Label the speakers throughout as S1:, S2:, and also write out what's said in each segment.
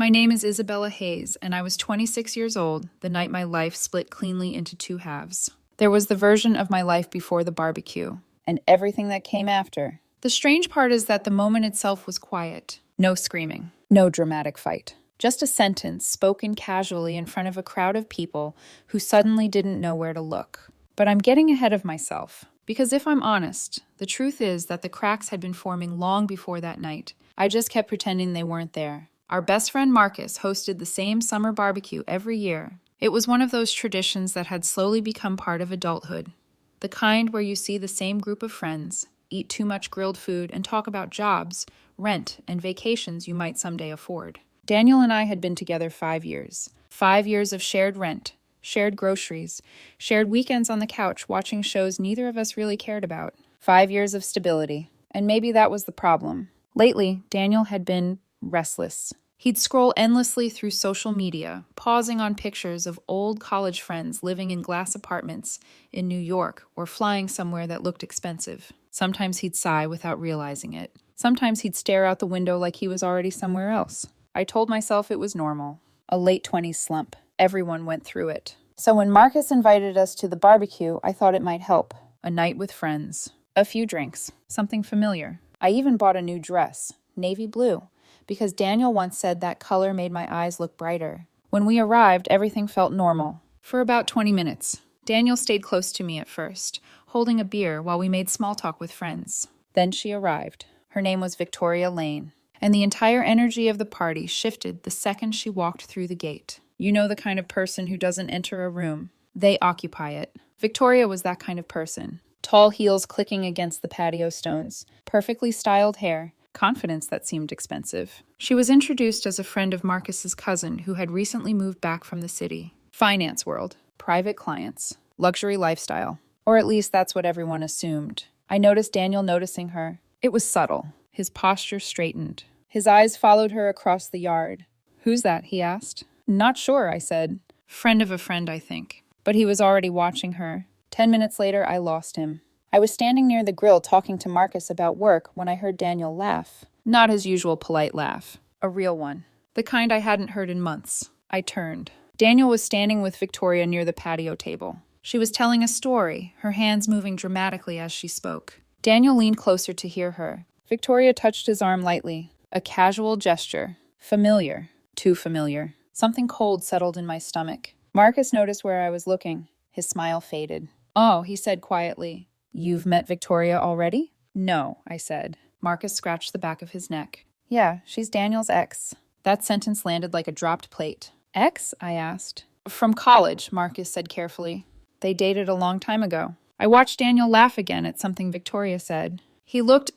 S1: My name is Isabella Hayes, and I was 26 years old the night my life split cleanly into two halves. There was the version of my life before the barbecue, and everything that came after. The strange part is that the moment itself was quiet. No screaming, no dramatic fight. Just a sentence spoken casually in front of a crowd of people who suddenly didn't know where to look. But I'm getting ahead of myself, because if I'm honest, the truth is that the cracks had been forming long before that night. I just kept pretending they weren't there. Our best friend Marcus hosted the same summer barbecue every year. It was one of those traditions that had slowly become part of adulthood. The kind where you see the same group of friends, eat too much grilled food, and talk about jobs, rent, and vacations you might someday afford. Daniel and I had been together 5 years. 5 years of shared rent, shared groceries, shared weekends on the couch watching shows neither of us really cared about. 5 years of stability. And maybe that was the problem. Lately, Daniel had been restless. He'd scroll endlessly through social media, pausing on pictures of old college friends living in glass apartments in New York or flying somewhere that looked expensive. Sometimes he'd sigh without realizing it. Sometimes he'd stare out the window like he was already somewhere else. I told myself it was normal. A late 20s slump. Everyone went through it. So when Marcus invited us to the barbecue, I thought it might help. A night with friends. A few drinks. Something familiar. I even bought a new dress. Navy blue. Because Daniel once said that color made my eyes look brighter. When we arrived, everything felt normal. For about 20 minutes. Daniel stayed close to me at first, holding a beer while we made small talk with friends. Then she arrived. Her name was Victoria Lane. And the entire energy of the party shifted the second she walked through the gate. You know the kind of person who doesn't enter a room. They occupy it. Victoria was that kind of person. Tall heels clicking against the patio stones. Perfectly styled hair. Confidence that seemed expensive. She was introduced as a friend of Marcus's cousin who had recently moved back from the city. Finance world. Private clients. Luxury lifestyle. Or at least that's what everyone assumed. I noticed Daniel noticing her. It was subtle. His posture straightened. His eyes followed her across the yard. "Who's that?" he asked. "Not sure," I said. "Friend of a friend, I think." But he was already watching her. 10 minutes later, I lost him. I was standing near the grill talking to Marcus about work when I heard Daniel laugh. Not his usual polite laugh. A real one. The kind I hadn't heard in months. I turned. Daniel was standing with Victoria near the patio table. She was telling a story, her hands moving dramatically as she spoke. Daniel leaned closer to hear her. Victoria touched his arm lightly. A casual gesture. Familiar. Too familiar. Something cold settled in my stomach. Marcus noticed where I was looking. His smile faded. "Oh," he said quietly. "You've met Victoria already?" "No," I said. Marcus scratched the back of his neck. "Yeah, she's Daniel's ex." That sentence landed like a dropped plate. "Ex?" I asked. "From college," Marcus said carefully. "They dated a long time ago." I watched Daniel laugh again at something Victoria said. He looked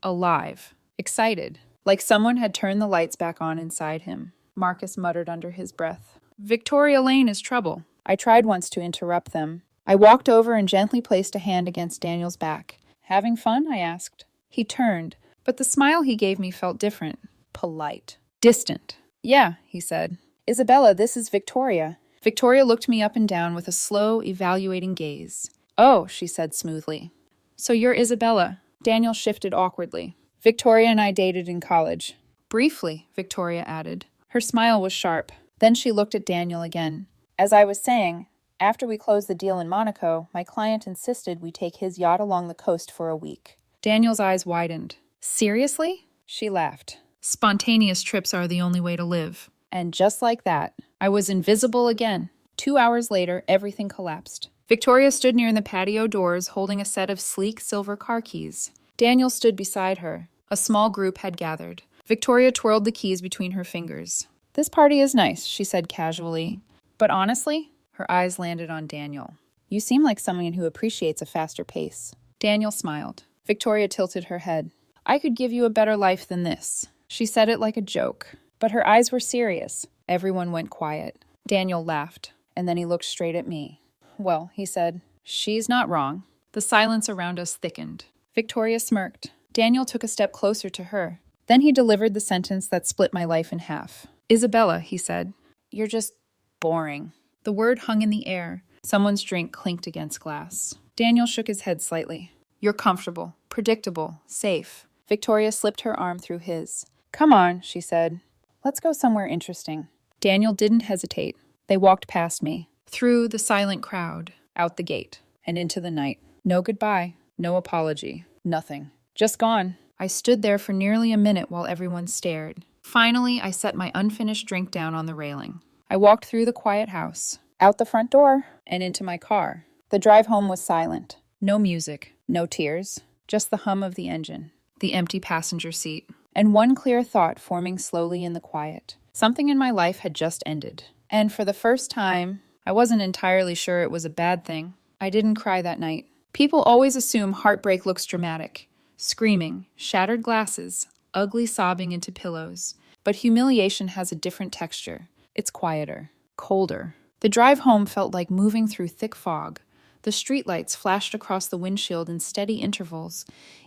S1: alive, excited, like someone had turned the lights back on inside him. Marcus muttered under his breath. "Victoria Lane is trouble." I tried once to interrupt them. I walked over and gently placed a hand against Daniel's back. "Having fun?" I asked. He turned, but the smile he gave me felt different. Polite. Distant. "Yeah," he said. "Isabella, this is Victoria." Victoria looked me up and down with a slow, evaluating gaze. "Oh," she said smoothly. "So you're Isabella." Daniel shifted awkwardly. "Victoria and I dated in college." "Briefly," Victoria added. Her smile was sharp. Then she looked at Daniel again. "As I was saying, after we closed the deal in Monaco, my client insisted we take his yacht along the coast for a week." Daniel's eyes widened. "Seriously?" She laughed. "Spontaneous trips are the only way to live." And just like that, I was invisible again. 2 hours later, everything collapsed. Victoria stood near the patio doors holding a set of sleek silver car keys. Daniel stood beside her. A small group had gathered. Victoria twirled the keys between her fingers. "This party is nice," she said casually. "But honestly," her eyes landed on Daniel. "You seem like someone who appreciates a faster pace." Daniel smiled. Victoria tilted her head. "I could give you a better life than this." She said it like a joke, but her eyes were serious. Everyone went quiet. Daniel laughed, and then he looked straight at me. "Well," he said, "she's not wrong." The silence around us thickened. Victoria smirked. Daniel took a step closer to her. Then he delivered the sentence that split my life in half. "Isabella," he said, "you're just boring." The word hung in the air. Someone's drink clinked against glass. Daniel shook his head slightly. "You're comfortable, predictable, safe." Victoria slipped her arm through his. "Come on," she said. Let's go somewhere interesting. Daniel didn't hesitate. They walked past me, through the silent crowd, out the gate, and into the night. No goodbye, no apology, nothing. Just gone. I stood there for nearly a minute while everyone stared. Finally, I set my unfinished drink down on the railing. I walked through the quiet house, out the front door, and into my car. The drive home was silent. No music, no tears, just the hum of the engine, the empty passenger seat, and one clear thought forming slowly in the quiet. Something in my life had just ended. And for the first time, I wasn't entirely sure it was a bad thing. I didn't cry that night. People always assume heartbreak looks dramatic. Screaming, shattered glasses, ugly sobbing into pillows. But humiliation has a different texture. It's quieter, colder. The drive home felt like moving through thick fog. The streetlights flashed across the windshield in steady intervals,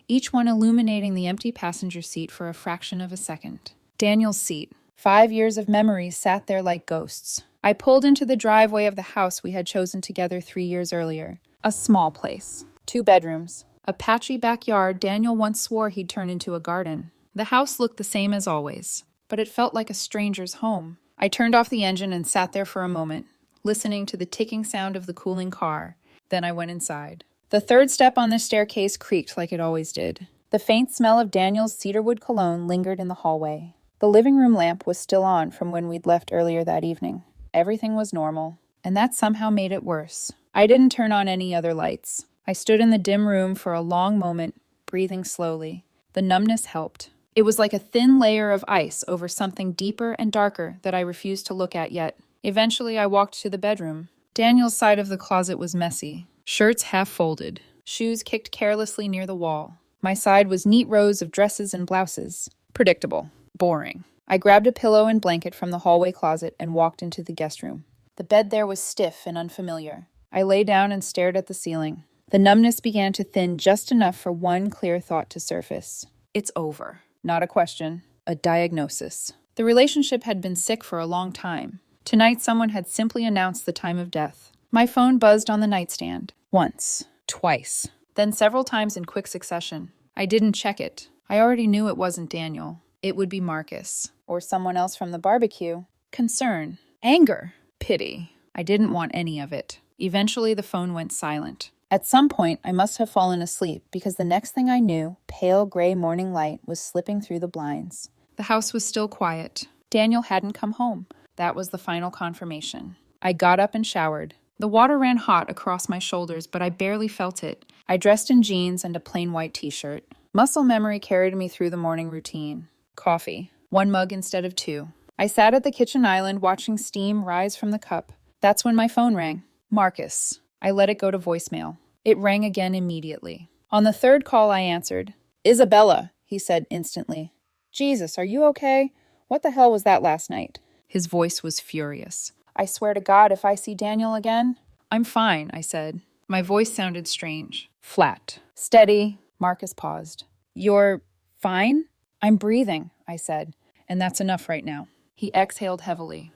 S1: each one illuminating the empty passenger seat for a fraction of a second. Daniel's seat. 5 years of memories sat there like ghosts. I pulled into the driveway of the house we had chosen together 3 years earlier. A small place. 2 bedrooms. A patchy backyard Daniel once swore he'd turn into a garden. The house looked the same as always, but it felt like a stranger's home. I turned off the engine and sat there for a moment, listening to the ticking sound of the cooling car. Then I went inside. The third step on the staircase creaked like it always did. The faint smell of Daniel's cedarwood cologne lingered in the hallway. The living room lamp was still on from when we'd left earlier that evening. Everything was normal, and that somehow made it worse. I didn't turn on any other lights. I stood in the dim room for a long moment, breathing slowly. The numbness helped. It was like a thin layer of ice over something deeper and darker that I refused to look at yet. Eventually, I walked to the bedroom. Daniel's side of the closet was messy. Shirts half folded. Shoes kicked carelessly near the wall. My side was neat rows of dresses and blouses. Predictable. Boring. I grabbed a pillow and blanket from the hallway closet and walked into the guest room. The bed there was stiff and unfamiliar. I lay down and stared at the ceiling. The numbness began to thin just enough for one clear thought to surface. It's over. Not a question. A diagnosis. The relationship had been sick for a long time. Tonight, someone had simply announced the time of death. My phone buzzed on the nightstand. Once. Twice. Then several times in quick succession. I didn't check it. I already knew it wasn't Daniel. It would be Marcus. Or someone else from the barbecue. Concern. Anger. Pity. I didn't want any of it. Eventually, the phone went silent. At some point, I must have fallen asleep because the next thing I knew, pale gray morning light was slipping through the blinds. The house was still quiet. Daniel hadn't come home. That was the final confirmation. I got up and showered. The water ran hot across my shoulders, but I barely felt it. I dressed in jeans and a plain white t-shirt. Muscle memory carried me through the morning routine. Coffee. 1 mug instead of 2. I sat at the kitchen island watching steam rise from the cup. That's when my phone rang. Marcus. I let it go to voicemail. It rang again immediately. On the third call, I answered. Isabella, he said instantly. Jesus, are you okay? What the hell was that last night? His voice was furious. I swear to God, if I see Daniel again. I'm fine, I said. My voice sounded strange. Flat. Steady. Marcus paused. You're fine? I'm breathing, I said. And that's enough right now. He exhaled heavily.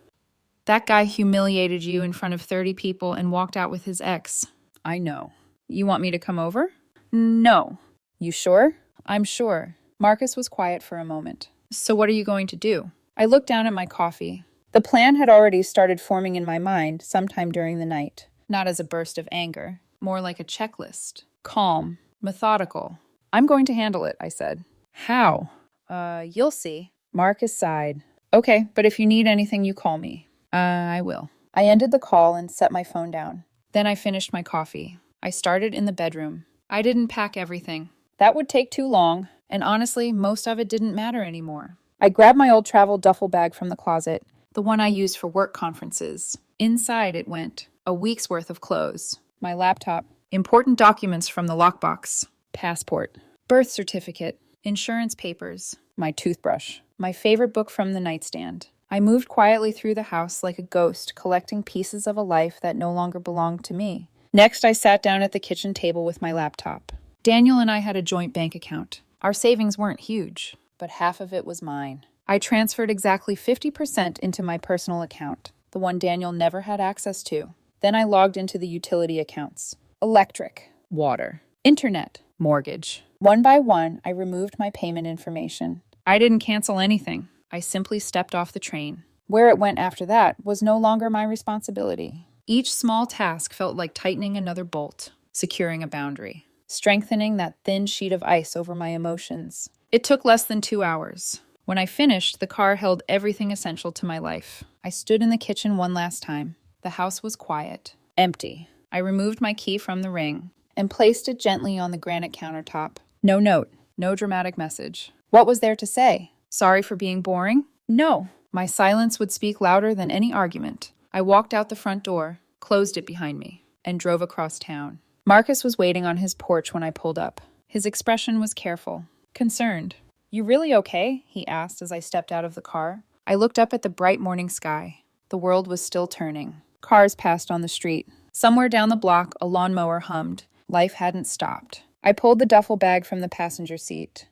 S1: That guy humiliated you in front of 30 people and walked out with his ex. I know. You want me to come over? No. You sure? I'm sure. Marcus was quiet for a moment. So what are you going to do? I looked down at my coffee. The plan had already started forming in my mind sometime during the night. Not as a burst of anger. More like a checklist. Calm. Methodical. I'm going to handle it, I said. How? You'll see. Marcus sighed. Okay, but if you need anything, you call me. I will. I ended the call and set my phone down. Then I finished my coffee. I started in the bedroom. I didn't pack everything. That would take too long, and honestly, most of it didn't matter anymore. I grabbed my old travel duffel bag from the closet, the one I used for work conferences. Inside it went, a week's worth of clothes, my laptop, important documents from the lockbox, passport, birth certificate, insurance papers, my toothbrush, my favorite book from the nightstand. I moved quietly through the house like a ghost, collecting pieces of a life that no longer belonged to me. Next, I sat down at the kitchen table with my laptop. Daniel and I had a joint bank account. Our savings weren't huge, but half of it was mine. I transferred exactly 50% into my personal account, the one Daniel never had access to. Then I logged into the utility accounts. Electric, water, internet, mortgage. One by one, I removed my payment information. I didn't cancel anything. I simply stepped off the train. Where it went after that was no longer my responsibility. Each small task felt like tightening another bolt, securing a boundary, strengthening that thin sheet of ice over my emotions. It took less than 2 hours. When I finished, the car held everything essential to my life. I stood in the kitchen one last time. The house was quiet, empty. I removed my key from the ring and placed it gently on the granite countertop. No note, no dramatic message. What was there to say? Sorry for being boring? No. My silence would speak louder than any argument. I walked out the front door, closed it behind me, and drove across town. Marcus was waiting on his porch when I pulled up. His expression was careful, concerned. "You really okay?" he asked as I stepped out of the car. I looked up at the bright morning sky. The world was still turning. Cars passed on the street. Somewhere down the block, a lawnmower hummed. Life hadn't stopped. I pulled the duffel bag from the passenger seat.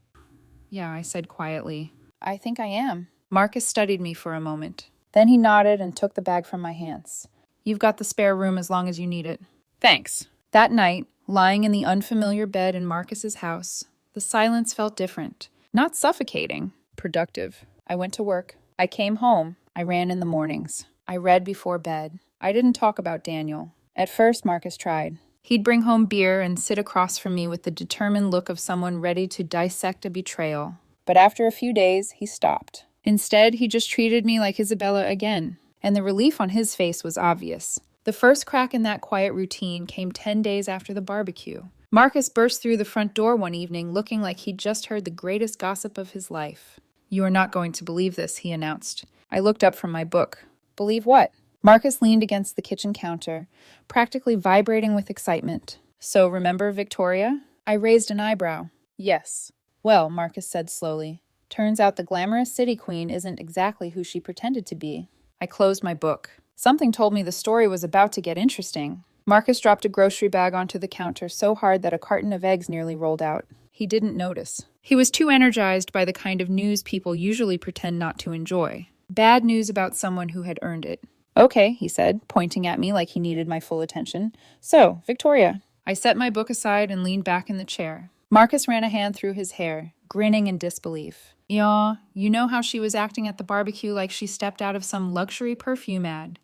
S1: "Yeah," I said quietly. "I think I am." Marcus studied me for a moment. Then he nodded and took the bag from my hands. "You've got the spare room as long as you need it." "Thanks." That night, lying in the unfamiliar bed in Marcus's house, the silence felt different. Not suffocating, productive. I went to work. I came home. I ran in the mornings. I read before bed. I didn't talk about Daniel. At first, Marcus tried. He'd bring home beer and sit across from me with the determined look of someone ready to dissect a betrayal. But after a few days, he stopped. Instead, he just treated me like Isabella again, and the relief on his face was obvious. The first crack in that quiet routine came 10 days after the barbecue. Marcus burst through the front door one evening looking like he'd just heard the greatest gossip of his life. "You are not going to believe this," he announced. I looked up from my book. "Believe what?" Marcus leaned against the kitchen counter, practically vibrating with excitement. "So, remember Victoria?" I raised an eyebrow. "Yes." "Well," Marcus said slowly, "turns out the glamorous city queen isn't exactly who she pretended to be." I closed my book. Something told me the story was about to get interesting. Marcus dropped a grocery bag onto the counter so hard that a carton of eggs nearly rolled out. He didn't notice. He was too energized by the kind of news people usually pretend not to enjoy. Bad news about someone who had earned it. "Okay," he said, pointing at me like he needed my full attention. "So, Victoria." I set my book aside and leaned back in the chair. Marcus ran a hand through his hair, grinning in disbelief. "Yeah, you know how she was acting at the barbecue like she stepped out of some luxury perfume ad.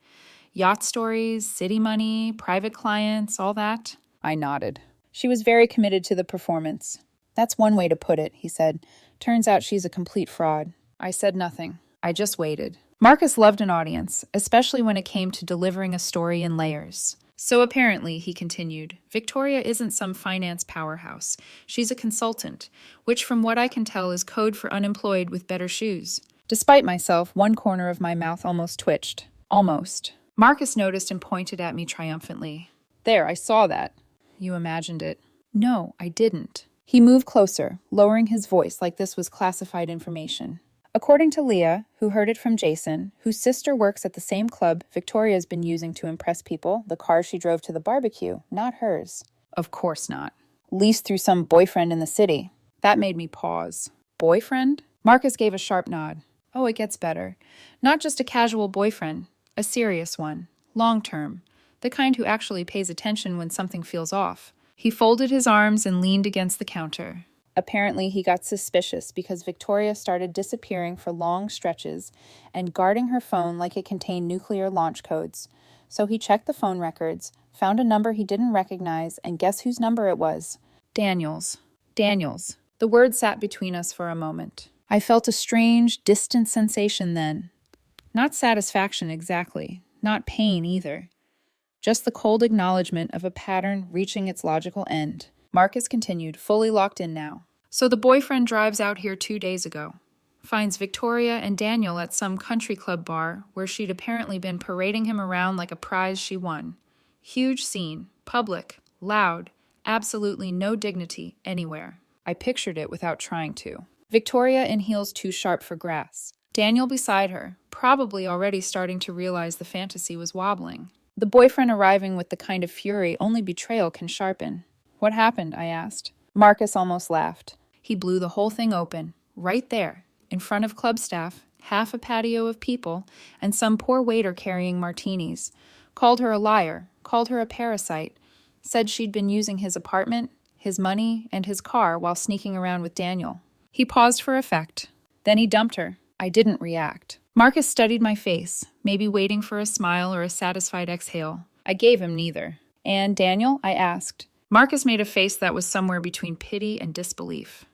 S1: Yacht stories, city money, private clients, all that?" I nodded. "She was very committed to the performance." "That's one way to put it," he said. "Turns out she's a complete fraud." I said nothing. I just waited. Marcus loved an audience, especially when it came to delivering a story in layers. "So apparently," he continued, "Victoria isn't some finance powerhouse. She's a consultant, which from what I can tell is code for unemployed with better shoes." Despite myself, one corner of my mouth almost twitched. Almost. Marcus noticed and pointed at me triumphantly. "There, I saw that." "You imagined it." "No, I didn't." He moved closer, lowering his voice like this was classified information. "According to Leah, who heard it from Jason, whose sister works at the same club Victoria's been using to impress people, the car she drove to the barbecue, not hers." "Of course not." "Leased through some boyfriend in the city." That made me pause. "Boyfriend?" Marcus gave a sharp nod. "Oh, it gets better. Not just a casual boyfriend. A serious one. Long-term. The kind who actually pays attention when something feels off." He folded his arms and leaned against the counter. Apparently, he got suspicious because Victoria started disappearing for long stretches and guarding her phone like it contained nuclear launch codes. So he checked the phone records, found a number he didn't recognize, and guess whose number it was? Daniel's. Daniel's. The word sat between us for a moment. I felt a strange, distant sensation then. Not satisfaction exactly, not pain either. Just the cold acknowledgement of a pattern reaching its logical end. Marcus continued, fully locked in now. "So the boyfriend drives out here 2 days ago. Finds Victoria and Daniel at some country club bar where she'd apparently been parading him around like a prize she won. Huge scene, public, loud, absolutely no dignity anywhere. I pictured it without trying to. Victoria in heels too sharp for grass. Daniel beside her, probably already starting to realize the fantasy was wobbling. The boyfriend arriving with the kind of fury only betrayal can sharpen. What happened? I asked. Marcus almost laughed. He blew the whole thing open, right there, in front of club staff, half a patio of people, and some poor waiter carrying martinis. Called her a liar, called her a parasite, said she'd been using his apartment, his money, and his car while sneaking around with Daniel. He paused for effect. Then he dumped her. I didn't react. Marcus studied my face, maybe waiting for a smile or a satisfied exhale. I gave him neither. "And Daniel?" I asked. Marcus made a face that was somewhere between pity and disbelief.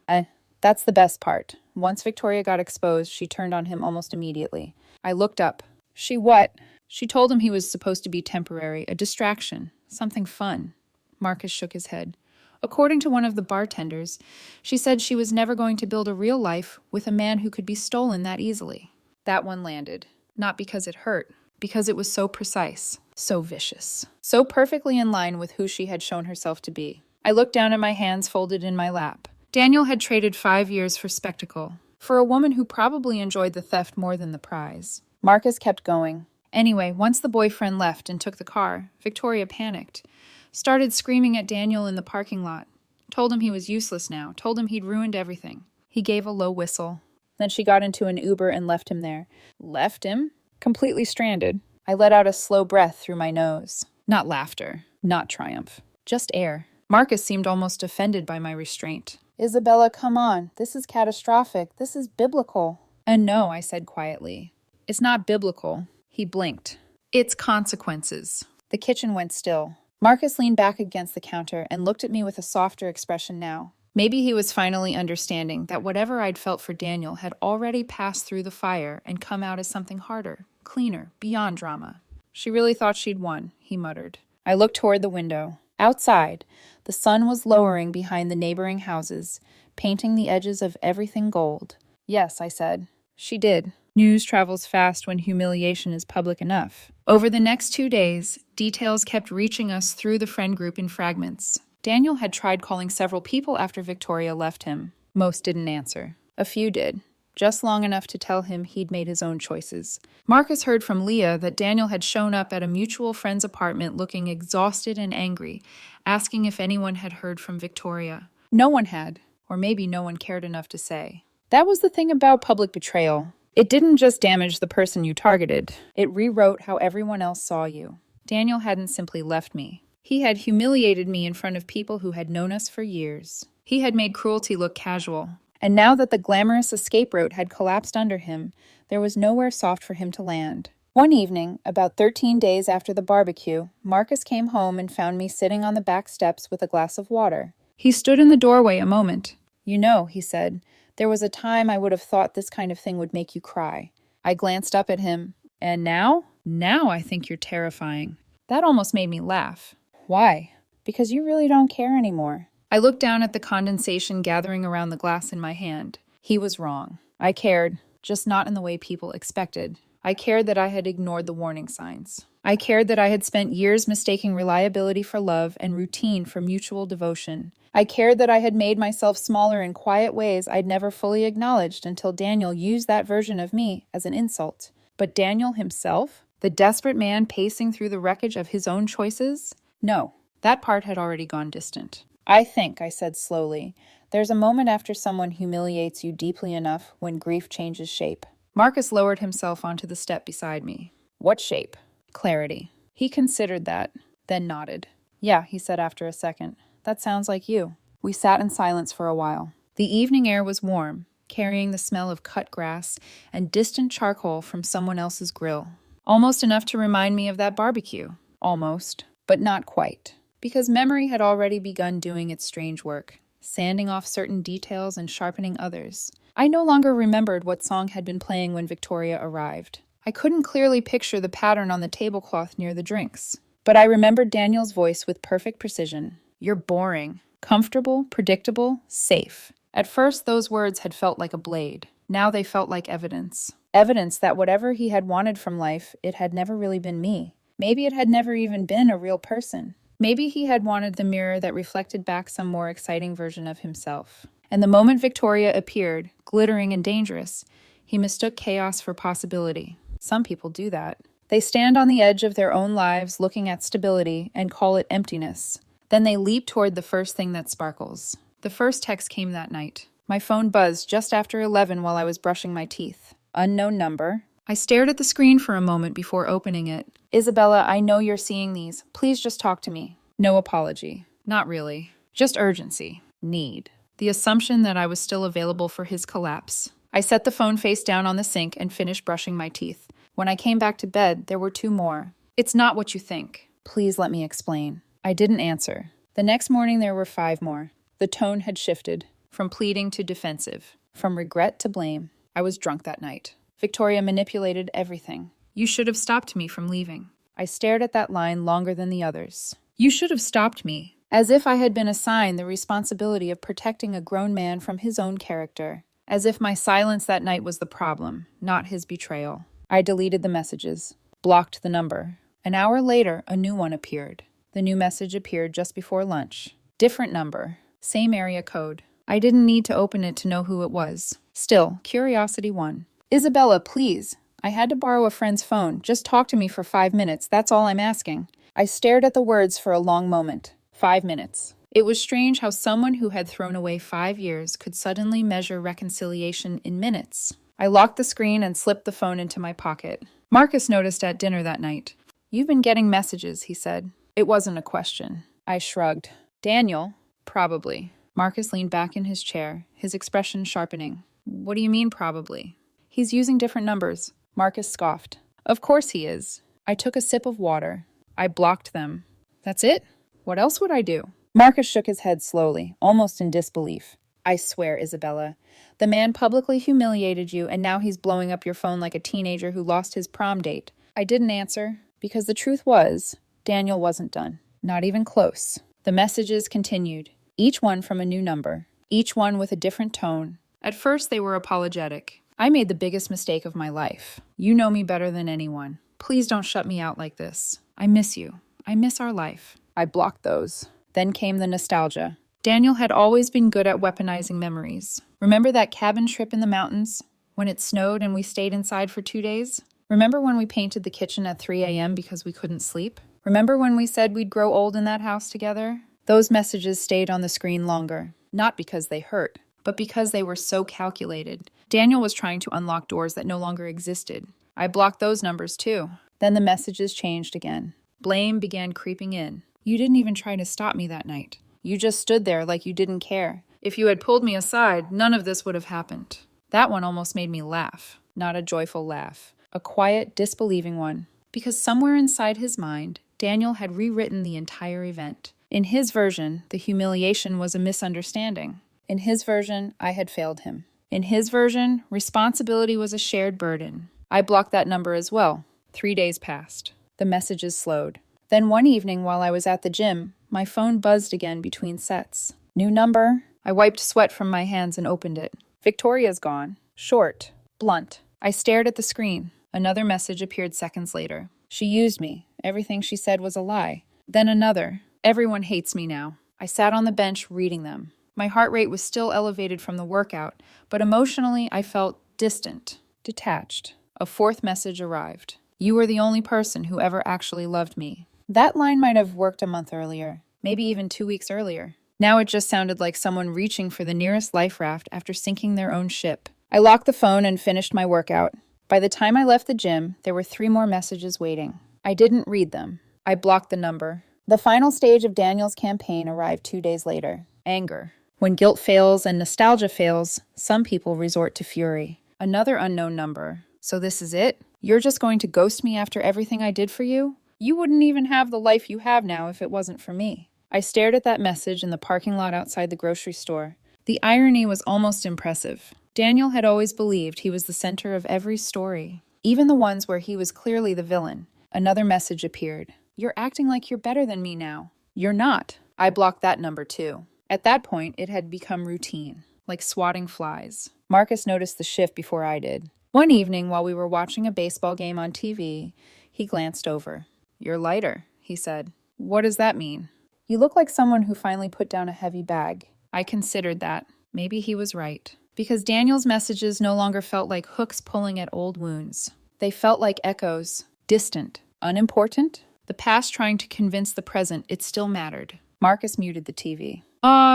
S1: That's the best part. Once Victoria got exposed, she turned on him almost immediately. I looked up. She what? She told him he was supposed to be temporary, a distraction, something fun. Marcus shook his head. According to one of the bartenders, she said she was never going to build a real life with a man who could be stolen that easily. That one landed. Not because it hurt, because it was so precise, so vicious, so perfectly in line with who she had shown herself to be. I looked down at my hands folded in my lap. Daniel had traded 5 years for spectacle, for a woman who probably enjoyed the theft more than the prize. Marcus kept going. Anyway, once the boyfriend left and took the car, Victoria panicked. Started screaming at Daniel in the parking lot. Told him he was useless now, told him he'd ruined everything. He gave a low whistle. Then she got into an Uber and left him there. Left him? Completely stranded. I let out a slow breath through my nose. Not laughter, not triumph, just air. Marcus seemed almost offended by my restraint. "Isabella, come on. This is catastrophic. This is biblical." "And no," I said quietly. "It's not biblical." He blinked. "It's consequences." The kitchen went still. Marcus leaned back against the counter and looked at me with a softer expression now. Maybe he was finally understanding that whatever I'd felt for Daniel had already passed through the fire and come out as something harder, cleaner, beyond drama. "She really thought she'd won," he muttered. I looked toward the window. Outside, the sun was lowering behind the neighboring houses, painting the edges of everything gold. "Yes," I said. "She did." News travels fast when humiliation is public enough. Over the next 2 days, details kept reaching us through the friend group in fragments. Daniel had tried calling several people after Victoria left him. Most didn't answer. A few did, just long enough to tell him he'd made his own choices. Marcus heard from Leah that Daniel had shown up at a mutual friend's apartment looking exhausted and angry, asking if anyone had heard from Victoria. No one had, or maybe no one cared enough to say. That was the thing about public betrayal. It didn't just damage the person you targeted. It rewrote how everyone else saw you. Daniel hadn't simply left me. He had humiliated me in front of people who had known us for years. He had made cruelty look casual. And now that the glamorous escape route had collapsed under him, there was nowhere soft for him to land. One evening, about 13 days after the barbecue, Marcus came home and found me sitting on the back steps with a glass of water. He stood in the doorway a moment. "You know," he said, "there was a time I would have thought this kind of thing would make you cry." I glanced up at him. "And now? Now I think you're terrifying." That almost made me laugh. "Why?" "Because you really don't care anymore." I looked down at the condensation gathering around the glass in my hand. He was wrong. I cared, just not in the way people expected. I cared that I had ignored the warning signs. I cared that I had spent years mistaking reliability for love and routine for mutual devotion. I cared that I had made myself smaller in quiet ways I'd never fully acknowledged until Daniel used that version of me as an insult. But Daniel himself? The desperate man pacing through the wreckage of his own choices? No, that part had already gone distant. "I think," I said slowly, "there's a moment after someone humiliates you deeply enough when grief changes shape." Marcus lowered himself onto the step beside me. "What shape?" "Clarity." He considered that, then nodded. "Yeah," he said after a second. "That sounds like you." We sat in silence for a while. The evening air was warm, carrying the smell of cut grass and distant charcoal from someone else's grill. Almost enough to remind me of that barbecue. Almost, but not quite. Because memory had already begun doing its strange work, sanding off certain details and sharpening others. I no longer remembered what song had been playing when Victoria arrived. I couldn't clearly picture the pattern on the tablecloth near the drinks. But I remembered Daniel's voice with perfect precision. "You're boring. Comfortable, predictable, safe." At first, those words had felt like a blade. Now they felt like evidence. Evidence that whatever he had wanted from life, it had never really been me. Maybe it had never even been a real person. Maybe he had wanted the mirror that reflected back some more exciting version of himself. And the moment Victoria appeared, glittering and dangerous, he mistook chaos for possibility. Some people do that. They stand on the edge of their own lives looking at stability and call it emptiness. Then they leap toward the first thing that sparkles. The first text came that night. My phone buzzed just after 11 while I was brushing my teeth. Unknown number. I stared at the screen for a moment before opening it. "Isabella, I know you're seeing these. Please just talk to me." No apology. Not really. Just urgency. Need. The assumption that I was still available for his collapse. I set the phone face down on the sink and finished brushing my teeth. When I came back to bed, there were 2 more. It's not what you think. Please let me explain. I didn't answer. The next morning, there were 5 more. The tone had shifted, from pleading to defensive, from regret to blame. I was drunk that night. Victoria manipulated everything. You should have stopped me from leaving. I stared at that line longer than the others. You should have stopped me. As if I had been assigned the responsibility of protecting a grown man from his own character. As if my silence that night was the problem, not his betrayal. I deleted the messages, blocked the number. An hour later, a new one appeared. The new message appeared just before lunch. Different number, same area code. I didn't need to open it to know who it was. Still, curiosity won. Isabella, please. I had to borrow a friend's phone. Just talk to me for 5 minutes. That's all I'm asking. I stared at the words for a long moment. 5 minutes. It was strange how someone who had thrown away 5 years could suddenly measure reconciliation in minutes. I locked the screen and slipped the phone into my pocket. Marcus noticed at dinner that night. You've been getting messages, he said. It wasn't a question. I shrugged. Daniel? Probably. Marcus leaned back in his chair, his expression sharpening. What do you mean, probably? He's using different numbers. Marcus scoffed. Of course he is. I took a sip of water. I blocked them. That's it? What else would I do? Marcus shook his head slowly, almost in disbelief. I swear, Isabella. The man publicly humiliated you, and now he's blowing up your phone like a teenager who lost his prom date. I didn't answer, because the truth was, Daniel wasn't done. Not even close. The messages continued, each one from a new number, each one with a different tone. At first, they were apologetic. I made the biggest mistake of my life. You know me better than anyone. Please don't shut me out like this. I miss you. I miss our life. I blocked those. Then came the nostalgia. Daniel had always been good at weaponizing memories. Remember that cabin trip in the mountains? When it snowed and we stayed inside for 2 days? Remember when we painted the kitchen at 3 a.m. because we couldn't sleep? Remember when we said we'd grow old in that house together? Those messages stayed on the screen longer. Not because they hurt, but because they were so calculated. Daniel was trying to unlock doors that no longer existed. I blocked those numbers too. Then the messages changed again. Blame began creeping in. You didn't even try to stop me that night. You just stood there like you didn't care. If you had pulled me aside, none of this would have happened. That one almost made me laugh. Not a joyful laugh. A quiet, disbelieving one. Because somewhere inside his mind, Daniel had rewritten the entire event. In his version, the humiliation was a misunderstanding. In his version, I had failed him. In his version, responsibility was a shared burden. I blocked that number as well. 3 days passed. The messages slowed. Then one evening while I was at the gym, my phone buzzed again between sets. New number. I wiped sweat from my hands and opened it. Victoria's gone. Short. Blunt. I stared at the screen. Another message appeared seconds later. She used me. Everything she said was a lie. Then another. Everyone hates me now. I sat on the bench reading them. My heart rate was still elevated from the workout, but emotionally I felt distant, detached. A fourth message arrived. You were the only person who ever actually loved me. That line might have worked a month earlier, maybe even 2 weeks earlier. Now it just sounded like someone reaching for the nearest life raft after sinking their own ship. I locked the phone and finished my workout. By the time I left the gym, there were 3 more messages waiting. I didn't read them. I blocked the number. The final stage of Daniel's campaign arrived 2 days later. Anger. When guilt fails and nostalgia fails, some people resort to fury. Another unknown number. So this is it? You're just going to ghost me after everything I did for you? You wouldn't even have the life you have now if it wasn't for me. I stared at that message in the parking lot outside the grocery store. The irony was almost impressive. Daniel had always believed he was the center of every story, even the ones where he was clearly the villain. Another message appeared. You're acting like you're better than me now. You're not. I blocked that number too. At that point, it had become routine, like swatting flies. Marcus noticed the shift before I did. One evening, while we were watching a baseball game on TV, he glanced over. You're lighter, he said. What does that mean? You look like someone who finally put down a heavy bag. I considered that. Maybe he was right. Because Daniel's messages no longer felt like hooks pulling at old wounds. They felt like echoes, distant, unimportant. The past trying to convince the present it still mattered. Marcus muted the TV.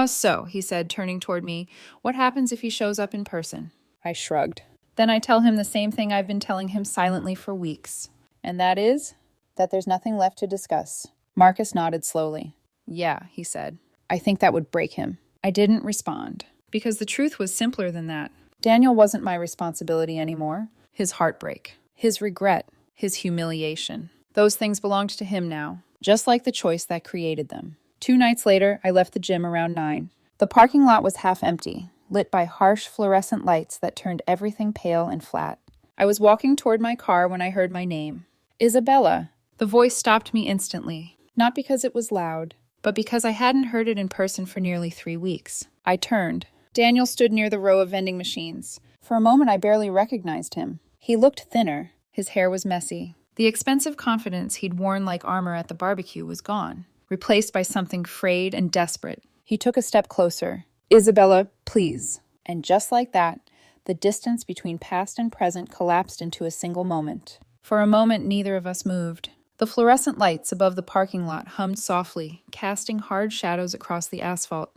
S1: So, he said, turning toward me, what happens if he shows up in person? I shrugged. Then I tell him the same thing I've been telling him silently for weeks. And that is that there's nothing left to discuss. Marcus nodded slowly. Yeah, he said. I think that would break him. I didn't respond. Because the truth was simpler than that. Daniel wasn't my responsibility anymore. His heartbreak, his regret, his humiliation. Those things belonged to him now, just like the choice that created them. 2 nights later, I left the gym around 9. The parking lot was half empty, lit by harsh fluorescent lights that turned everything pale and flat. I was walking toward my car when I heard my name. Isabella. The voice stopped me instantly, not because it was loud, but because I hadn't heard it in person for nearly 3 weeks. I turned. Daniel stood near the row of vending machines. For a moment, I barely recognized him. He looked thinner. His hair was messy. The expensive confidence he'd worn like armor at the barbecue was gone, replaced by something frayed and desperate. He took a step closer. Isabella, please. And just like that, the distance between past and present collapsed into a single moment. For a moment, neither of us moved. The fluorescent lights above the parking lot hummed softly, casting hard shadows across the asphalt.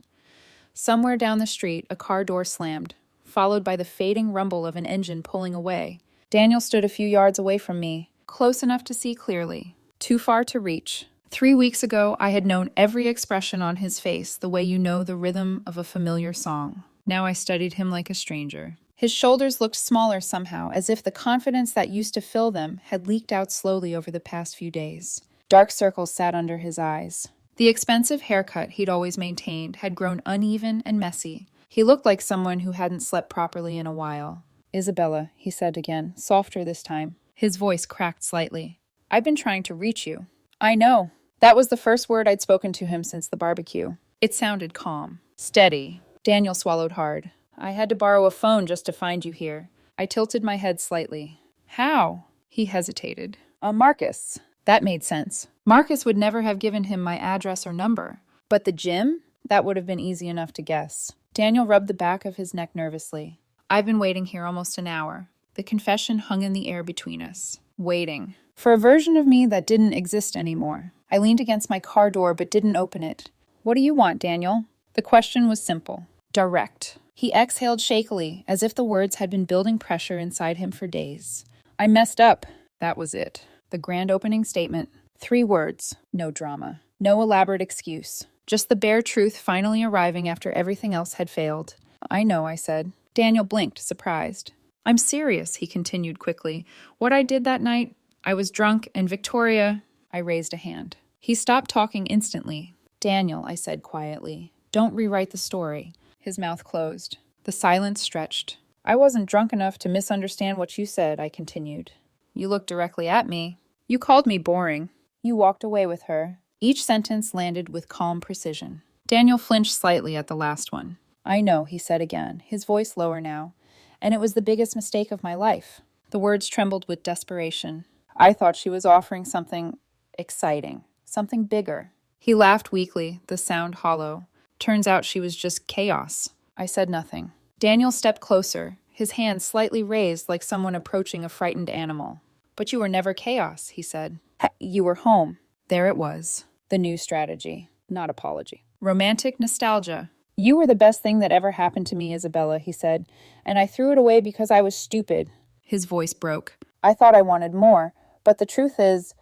S1: Somewhere down the street, a car door slammed, followed by the fading rumble of an engine pulling away. Daniel stood a few yards away from me, close enough to see clearly, too far to reach. 3 weeks ago, I had known every expression on his face the way you know the rhythm of a familiar song. Now I studied him like a stranger. His shoulders looked smaller somehow, as if the confidence that used to fill them had leaked out slowly over the past few days. Dark circles sat under his eyes. The expensive haircut he'd always maintained had grown uneven and messy. He looked like someone who hadn't slept properly in a while. Isabella, he said again, softer this time. His voice cracked slightly. I've been trying to reach you. I know. That was the first word I'd spoken to him since the barbecue. It sounded calm, steady. Daniel swallowed hard. I had to borrow a phone just to find you here. I tilted my head slightly. How? He hesitated. Marcus. That made sense. Marcus would never have given him my address or number. But the gym? That would have been easy enough to guess. Daniel rubbed the back of his neck nervously. I've been waiting here almost an hour. The confession hung in the air between us. Waiting. For a version of me that didn't exist anymore. I leaned against my car door but didn't open it. What do you want, Daniel? The question was simple. Direct. He exhaled shakily, as if the words had been building pressure inside him for days. I messed up. That was it. The grand opening statement. 3 words. No drama. No elaborate excuse. Just the bare truth finally arriving after everything else had failed. I know, I said. Daniel blinked, surprised. I'm serious, he continued quickly. What I did that night, I was drunk, and Victoria... I raised a hand. He stopped talking instantly. Daniel, I said quietly, don't rewrite the story. His mouth closed. The silence stretched. I wasn't drunk enough to misunderstand what you said, I continued. You looked directly at me. You called me boring. You walked away with her. Each sentence landed with calm precision. Daniel flinched slightly at the last one. I know, he said again, his voice lower now. And it was the biggest mistake of my life. The words trembled with desperation. I thought she was offering something exciting, something bigger. He laughed weakly, the sound hollow. Turns out she was just chaos. I said nothing. Daniel stepped closer, his hand slightly raised like someone approaching a frightened animal. But you were never chaos, he said. You were home. There it was. The new strategy, not apology. Romantic nostalgia. You were the best thing that ever happened to me, Isabella, he said, and I threw it away because I was stupid. His voice broke. I thought I wanted more, but the truth is,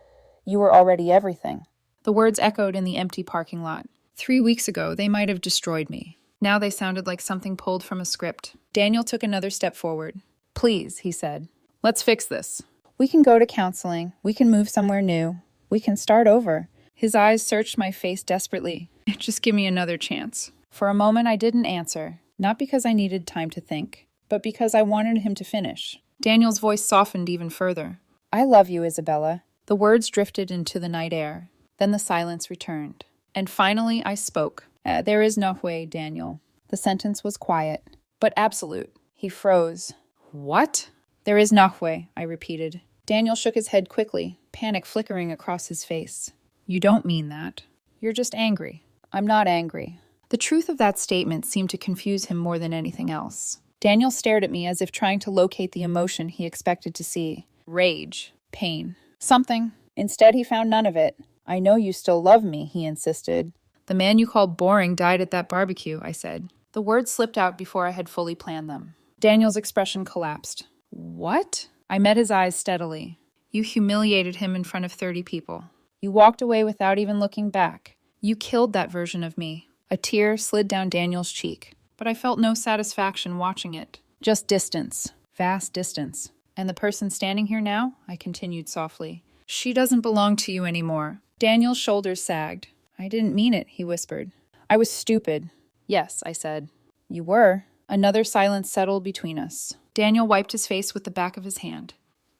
S1: you were already everything. The words echoed in the empty parking lot. 3 weeks ago, they might have destroyed me. Now they sounded like something pulled from a script. Daniel took another step forward. Please, he said. Let's fix this. We can go to counseling. We can move somewhere new. We can start over. His eyes searched my face desperately. Just give me another chance. For a moment, I didn't answer. Not because I needed time to think, but because I wanted him to finish. Daniel's voice softened even further. I love you, Isabella. The words drifted into the night air. Then the silence returned. And finally, I spoke. There is no way, Daniel. The sentence was quiet, but absolute. He froze. What? There is no way, I repeated. Daniel shook his head quickly, panic flickering across his face. You don't mean that. You're just angry. I'm not angry. The truth of that statement seemed to confuse him more than anything else. Daniel stared at me as if trying to locate the emotion he expected to see. Rage. Pain. Something. Instead, he found none of it. I know you still love me, he insisted. The man you called boring died at that barbecue, I said. The words slipped out before I had fully planned them. Daniel's expression collapsed. What? I met his eyes steadily. You humiliated him in front of 30 people. You walked away without even looking back. You killed that version of me. A tear slid down Daniel's cheek, but I felt no satisfaction watching it. Just distance. Vast distance. And the person standing here now? I continued softly. She doesn't belong to you anymore. Daniel's shoulders sagged. I didn't mean it, he whispered. I was stupid. Yes, I said. You were. Another silence settled between us. Daniel wiped his face with the back of his hand.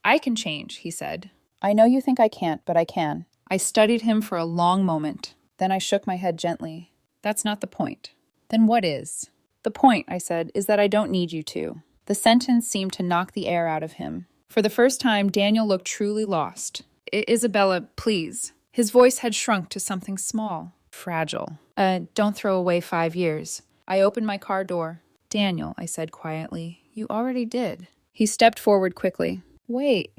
S1: I can change, he said. I know you think I can't, but I can. I studied him for a long moment. Then I shook my head gently. That's not the point. Then what is? The point, I said, is that I don't need you to. The sentence seemed to knock the air out of him. For the first time, Daniel looked truly lost. Isabella, please. His voice had shrunk to something small, fragile. Don't throw away 5 years. I opened my car door. Daniel, I said quietly, you already did. He stepped forward quickly. Wait.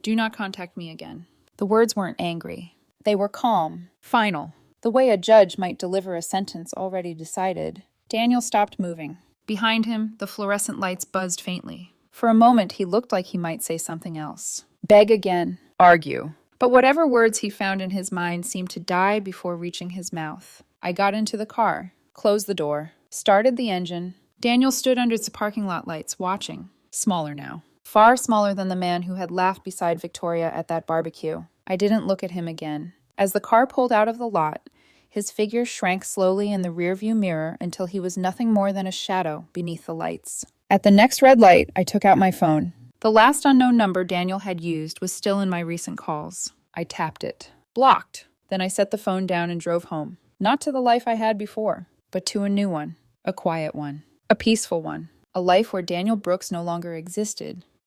S1: Do not contact me again. The words weren't angry. They were calm, final, the way a judge might deliver a sentence already decided. Daniel stopped moving. Behind him, the fluorescent lights buzzed faintly. For a moment, he looked like he might say something else. Beg again. Argue. But whatever words he found in his mind seemed to die before reaching his mouth. I got into the car, closed the door, started the engine. Daniel stood under the parking lot lights, watching. Smaller now. Far smaller than the man who had laughed beside Victoria at that barbecue. I didn't look at him again. As the car pulled out of the lot, his figure shrank slowly in the rearview mirror until he was nothing more than a shadow beneath the lights. At the next red light, I took out my phone. The last unknown number Daniel had used was still in my recent calls. I tapped it. Blocked. Then I set the phone down and drove home. Not to the life I had before, but to a new one. A quiet one. A peaceful one. A life where Daniel Brooks no longer existed,